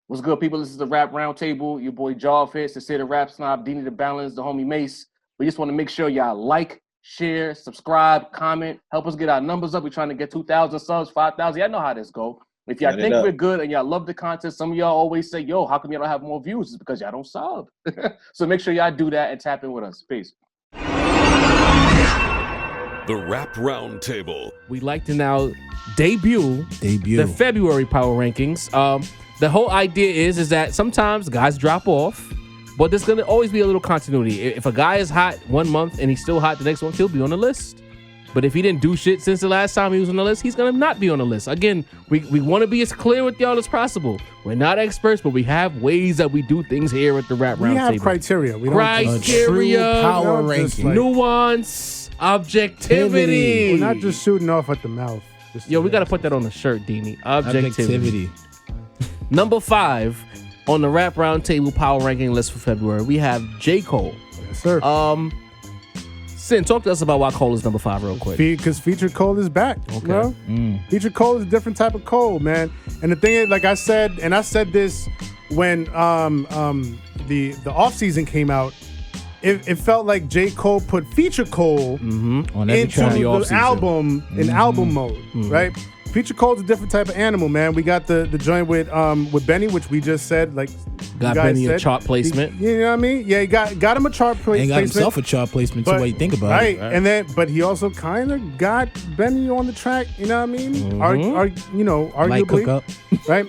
What's good, people? This is the Rap Roundtable. Your boy Jarvis, the City Rap Snob, Dini the Balance, the homie Mace. We just want to make sure y'all like, share, subscribe, comment, help us get our numbers up. We're trying to get 2,000 subs, 5,000. Y'all know how this go. If y'all think we're good and y'all love the content, some of y'all always say, yo, how come y'all don't have more views? It's because y'all don't sub. So make sure y'all do that and tap in with us. Peace. The Rap Roundtable. We'd like to now debut the February Power Rankings. The whole idea is that sometimes guys drop off, but there's going to always be a little continuity. If a guy is hot one month and he's still hot the next month, he'll be on the list. But if he didn't do shit since the last time he was on the list, he's going to not be on the list. Again, we want to be as clear with y'all as possible. We're not experts, but we have ways that we do things here at the Rap Roundtable. We have criteria. We don't criteria, power ranking, nuance, objectivity. We're not just shooting off at the mouth. Yo, we got to put that on the shirt, Dini. Objectivity. Number 5 on the Rap Roundtable Power Ranking list for February, we have J. Cole. Yes, sir. Sin, talk to us about why Cole is number 5 real quick. Because Featured Cole is back. Okay. You know? Featured Cole is a different type of Cole, man. And the thing is, like I said, and I said this when the offseason came out, it felt like J. Cole put Featured Cole on every into the album in album mode, right? Featured Cole's a different type of animal, man. We got the joint with Benny, which we just said, like, got Benny a chart placement. You know what I mean? Yeah, he got him a chart placement. And got himself a chart placement too. What you think about it? Right, and then but he also kind of got Benny on the track. You know what I mean? Arguably, Light cook up, right?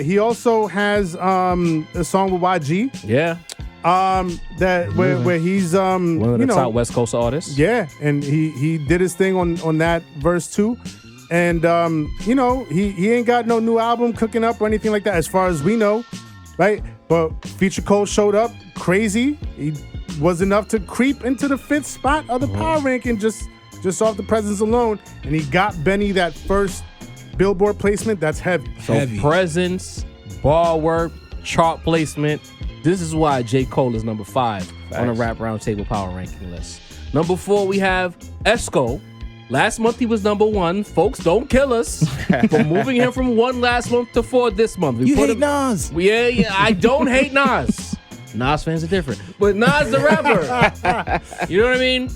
He also has a song with YG. Yeah. Where he's one of the top West Coast artists. Yeah, and he did his thing on that verse too. And he ain't got no new album cooking up or anything like that as far as we know, right? But Featured Cole showed up crazy. He was enough to creep into the 5th spot of the power ranking just off the presence alone, and he got Benny that first Billboard placement. That's heavy. So presence, bar work, chart placement. This is why J. Cole is number 5 on the Rap Roundtable Power Ranking list. Number 4, we have Esco. Last month he was number 1. Folks, don't kill us for moving him from 1 last month to 4 this month. You hate Nas. Yeah, I don't hate Nas. Nas fans are different. But Nas the rapper. You know what I mean?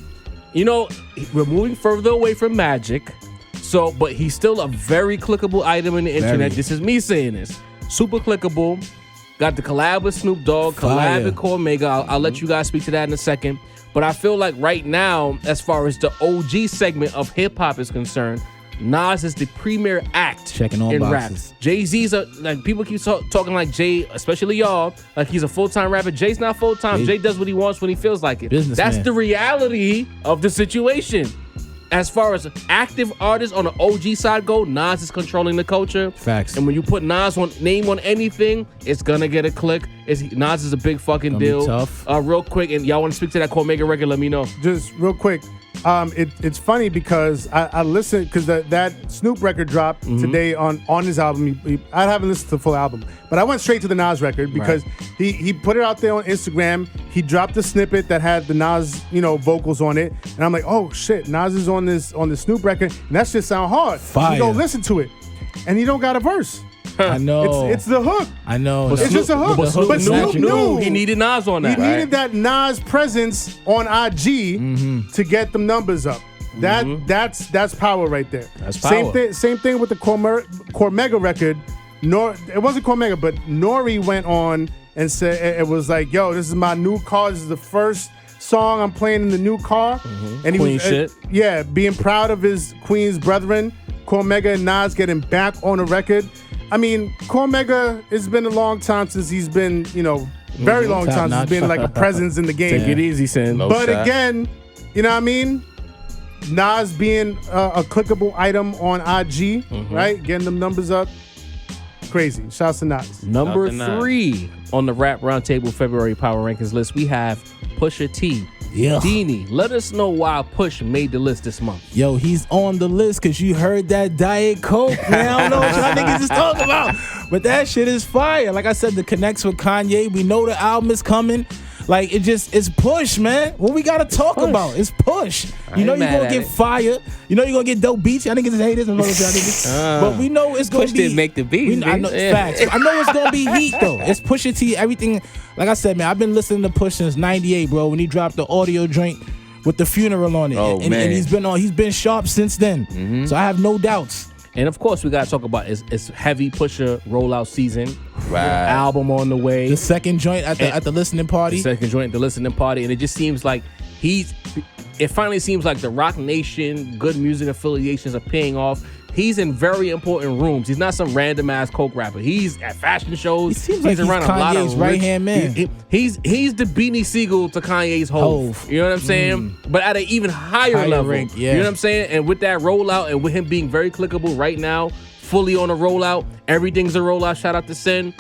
You know, we're moving further away from Magic. But he's still a very clickable item in the internet. This is me saying this. Super clickable. Got the collab with Snoop Dogg, collab with Cormega. I'll let you guys speak to that in a second. But I feel like right now, as far as the OG segment of hip-hop is concerned, Nas is the premier act checking all in boxes. rap. Jay-Z's like people keep talking like Jay, especially y'all, like he's a full-time rapper. Jay's not full-time. Jay does what he wants when he feels like it. That's the reality of the situation. As far as active artists on the OG side go, Nas is controlling the culture. Facts. And when you put Nas' name on anything, it's gonna get a click. Nas is a big fucking deal. Tough. Real quick, and y'all want to speak to that Cormega record? Let me know. Just real quick. It's funny because I listened because that Snoop record dropped today on his album. I haven't listened to the full album, but I went straight to the Nas record because he put it out there on Instagram. He dropped a snippet that had the Nas vocals on it, and I'm like, oh shit, Nas is on the Snoop record, and that shit sound hard. Fire. You go listen to it, and he don't got a verse. I know. It's the hook. I know. It's just a hook. But Snoop knew he needed Nas on that. He needed that Nas presence on IG to get them numbers up. That's power right there. That's power. Same thing with the Cormega record. It wasn't Cormega, but Nori went on and said it was like, yo, this is my new car. This is the first song I'm playing in the new car. And he was being proud of his Queen's brethren, Cormega and Nas getting back on a record. I mean, Cormega, it's been a long time since he's been, very long time since he's been like a presence in the game. Take it easy, Sin. But again, you know what I mean? Nas being a clickable item on IG, right? Getting them numbers up. Crazy. Shouts to Nas. Number 3 on the Rap Roundtable February Power Rankings list, we have Pusha T. Yeah. Dini, let us know why Push made the list this month. Yo, he's on the list because you heard that Diet Coke, man. I don't know what y'all niggas is talking about. But that shit is fire. Like I said, the connects with Kanye. We know the album is coming. Like it's push, man. What we gotta talk about? It's push. You know you're gonna get fire. You know you're gonna get dope beats. I think it's haters and but we know it's gonna Push be. didn't make the beats. I know, facts. I know it's gonna be heat though. It's Pusha T. Everything. Like I said, man, I've been listening to Push since '98, bro. When he dropped the audio joint with the funeral on it, and he's been sharp since then. So I have no doubts. And of course, we gotta talk about it's heavy Pusha rollout season. Right. Album on the way. The second joint at the listening party. The second joint at the listening party, and it just seems like it finally seems like the Rock Nation good music affiliations are paying off. He's in very important rooms. He's not some random ass coke rapper. He's at fashion shows. He seems like he's around a lot of right hand man. He's the Beanie Siegel to Kanye's Hov. You know what I'm saying? But at an even higher level. Rank, yeah. You know what I'm saying? And with that rollout and with him being very clickable right now, fully on a rollout, everything's a rollout. Shout out to Sin.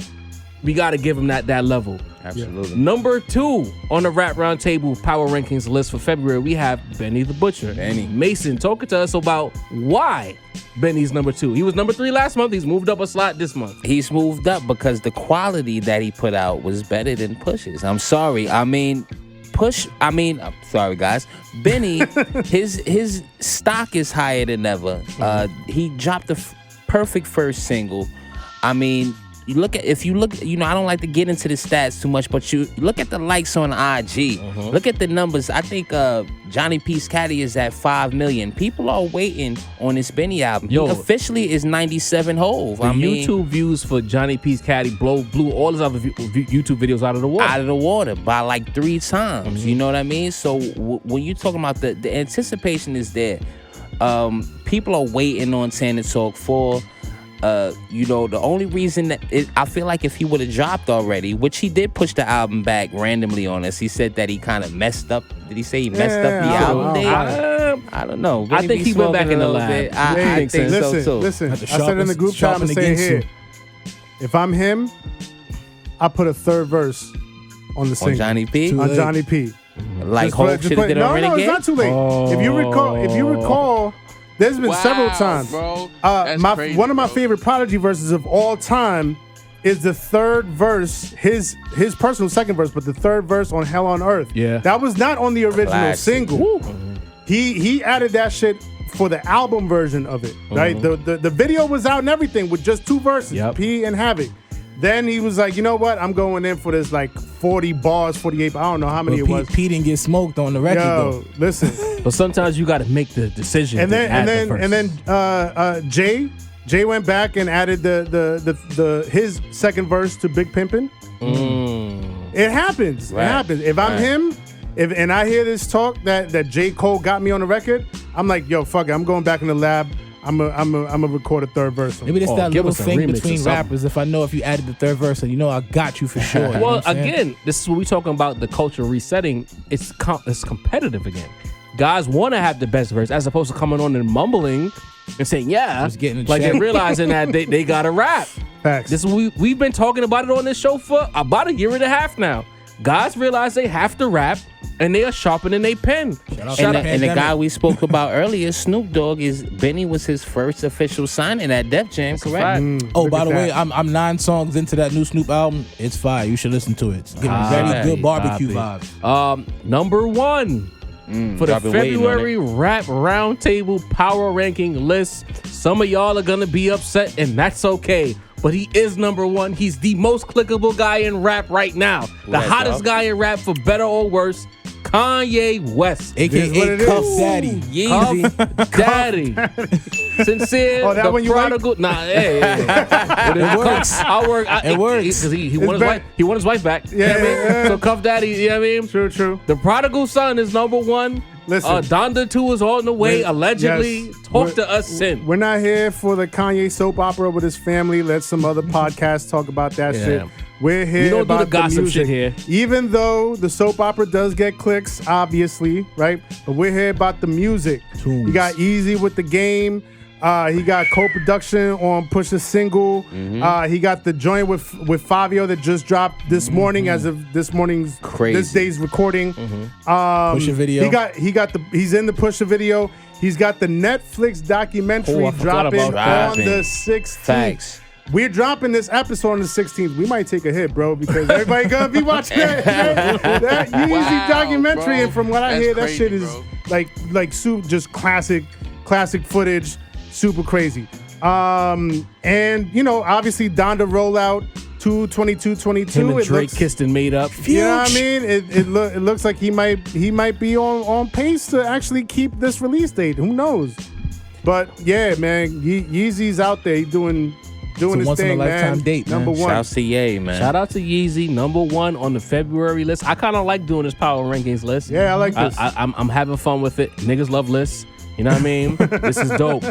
We got to give him that level. Absolutely. Number 2 on the Rap Roundtable Power Rankings list for February, we have Benny the Butcher. Benny. Mason, talking to us about why Benny's number 2. He was number 3 last month. He's moved up a slot this month. He's moved up because the quality that he put out was better than Push's. I'm sorry. I'm sorry, guys. Benny, his stock is higher than ever. He dropped the perfect first single. I mean, if you look, I don't like to get into the stats too much, but you look at the likes on IG. Look at the numbers. I think Johnny P's Caddy is at 5 million. People are waiting on this Benny album. He officially is 97 Hov. YouTube views for Johnny P's Caddy blew all his other YouTube videos out of the water. Out of the water by like 3 times. You know what I mean? So when you're talking about the anticipation is there. People are waiting on Tana Talk 4. The only reason that I feel like if he would have dropped already, which he did push the album back randomly on us, he said that he kind of messed up. Did he say he messed up the album date? I don't know. I think he went back in the lab. I think so too. Listen, I said in the group chat, I'm going to say it here. If I'm him, I put a third verse on the single. On Johnny P? On Johnny P. Like Hov should have did already. No, it's not too late. If you recall, there's been several times. Bro. One of my favorite Prodigy verses of all time is the third verse, his personal second verse, but the third verse on Hell on Earth. Yeah. That was not on the original single. He added that shit for the album version of it. Right? The video was out and everything with just 2 verses, P and Havoc. Then he was like, you know what? I'm going in for this like 40 bars, 48. I don't know how many it was. P didn't get smoked on the record though. Listen. But sometimes you got to make the decision. And then Jay went back and added his second verse to Big Pimpin'. It happens. Right. It happens. If I'm him, and I hear this talk that J. Cole got me on the record, I'm like, yo, fuck it. I'm going back in the lab. I'm gonna record a third verse. Maybe that's that little thing between rappers. If you added the third verse, and I got you for sure. Well, again, this is what we're talking about, the culture resetting. It's competitive again. Guys want to have the best verse as opposed to coming on and mumbling and saying, they're realizing that they got to rap. Facts. This we've been talking about it on this show for about a year and a half now. Guys realize they have to rap, and they are sharpening their pen. And the guy we spoke about earlier, Snoop Dogg, Benny was his first official signing at Def Jam, correct? By the way, I'm 9 songs into that new Snoop album. It's fire. You should listen to it. It's giving very good barbecue vibes. Number 1 for the February Rap Roundtable Power Ranking list. Some of y'all are gonna be upset, and that's okay. But he is number 1. He's the most clickable guy in rap right now. The hottest guy in rap, for better or worse, Kanye West. A.K.A. Cuff Daddy. Yeezy. Cuff Daddy. Sincere. Oh, that the one you prodigal. like? Nah, hey. It works. It works. He won his wife back. Yeah, you know what I mean? So Cuff Daddy, you know what I mean? True. The prodigal son is number 1. Listen, Donda 2 is on the way, allegedly. Yes. Talk to us, Sin. We're not here for the Kanye soap opera with his family. Let some other podcasts talk about that shit. We're here we don't about do the gossip music. shit here. Even though the soap opera does get clicks, obviously, right? But we're here about the music. Tunes. You got Easy with The Game. He got co-production on Pusha's single. He got the joint with Fabio that just dropped this morning, as of this day's recording. Pusha video. He's in the Pusha video. He's got the Netflix documentary dropping on the 16th. Facts. we're dropping this episode on the 16th. We might take a hit, bro, because everybody gonna be watching that Yeezy documentary. Bro. And from what I That's hear, that crazy, shit is bro. just classic footage, super crazy. And obviously Donda rollout 2/22/22. Him and Drake kissed and made up. You know what I mean? It looks like he might be on pace to actually keep this release date. Who knows? But yeah, man, Yeezy's out there. He's doing his once in a thing, lifetime man. date, man. Number one. Shout out to Ye, man. Shout out to Yeezy, number 1 on the February list. I kind of like doing this power rankings list. Yeah, I like this. I'm having fun with it. Niggas love lists. You know what I mean? This is dope.